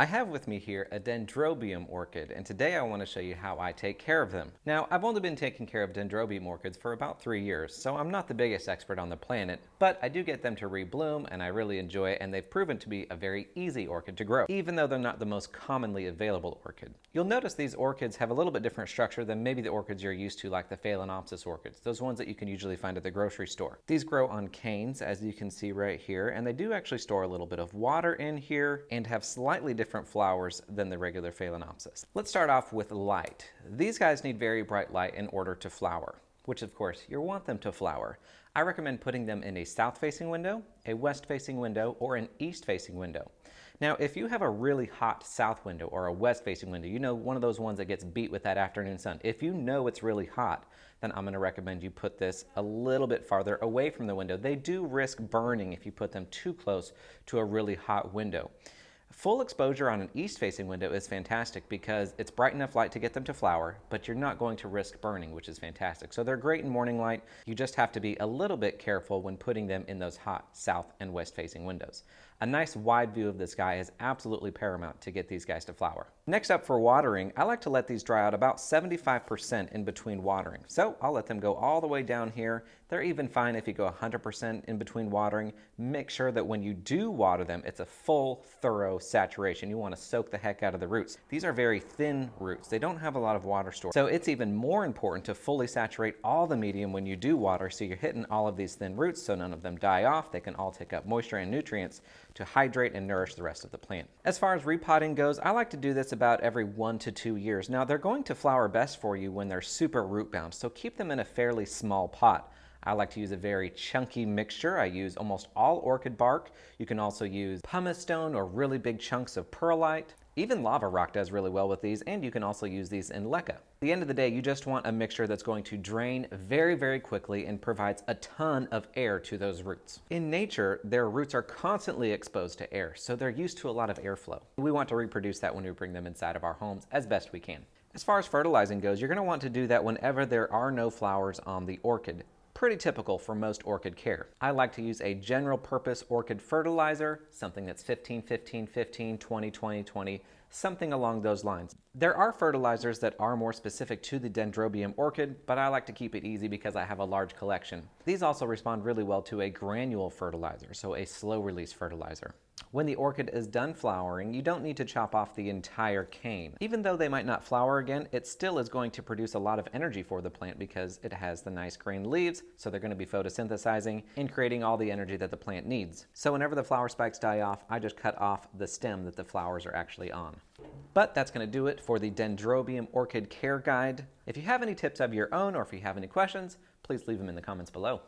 I have with me here a Dendrobium orchid, and today I want to show you how I take care of them. Now, I've only been taking care of Dendrobium orchids for about 3 years, so I'm not the biggest expert on the planet, but I do get them to rebloom, and I really enjoy it, and they've proven to be a very easy orchid to grow, even though they're not the most commonly available orchid. You'll notice these orchids have a little bit different structure than maybe the orchids you're used to, like the Phalaenopsis orchids, those ones that you can usually find at the grocery store. These grow on canes, as you can see right here, and they do actually store a little bit of water in here and have slightly different flowers than the regular Phalaenopsis. Let's start off with light. These guys need very bright light in order to flower, which of course you want them to flower. I recommend putting them in a south-facing window, a west-facing window, or an east-facing window. Now, if you have a really hot south window or a west-facing window, you know, one of those ones that gets beat with that afternoon sun, if you know it's really hot, then I'm going to recommend you put this a little bit farther away from the window. They do risk burning if you put them too close to a really hot window. Full exposure on an east-facing window is fantastic because it's bright enough light to get them to flower, but you're not going to risk burning, which is fantastic. So they're great in morning light. You just have to be a little bit careful when putting them in those hot south and west-facing windows. A nice wide view of the sky is absolutely paramount to get these guys to flower. Next up, for watering, I like to let these dry out about 75% in between watering. So I'll let them go all the way down here. They're even fine if you go 100% in between watering. Make sure that when you do water them, it's a full, thorough saturation. You want to soak the heck out of the roots. These are very thin roots. They don't have a lot of water stored. So it's even more important to fully saturate all the medium when you do water, so you're hitting all of these thin roots so none of them die off. They can all take up moisture and nutrients to hydrate and nourish the rest of the plant. As far as repotting goes, I like to do this about every 1 to 2 years. Now, they're going to flower best for you when they're super root bound, so keep them in a fairly small pot. I like to use a very chunky mixture. I use almost all orchid bark. You can also use pumice stone or really big chunks of perlite. Even lava rock does really well with these, and you can also use these in leca. At the end of the day, you just want a mixture that's going to drain very, very quickly and provides a ton of air to those roots. In nature, their roots are constantly exposed to air, so they're used to a lot of airflow. We want to reproduce that when we bring them inside of our homes as best we can. As far as fertilizing goes, you're going to want to do that whenever there are no flowers on the orchid. Pretty typical for most orchid care. I like to use a general purpose orchid fertilizer, something that's 15, 15, 15, 20, 20, 20, something along those lines. There are fertilizers that are more specific to the Dendrobium orchid, but I like to keep it easy because I have a large collection. These also respond really well to a granule fertilizer, so a slow release fertilizer. When the orchid is done flowering, you don't need to chop off the entire cane. Even though they might not flower again, it still is going to produce a lot of energy for the plant because it has the nice green leaves, so they're going to be photosynthesizing and creating all the energy that the plant needs. So whenever the flower spikes die off, I just cut off the stem that the flowers are actually on. But that's going to do it for the Dendrobium Orchid Care Guide. If you have any tips of your own or if you have any questions, please leave them in the comments below.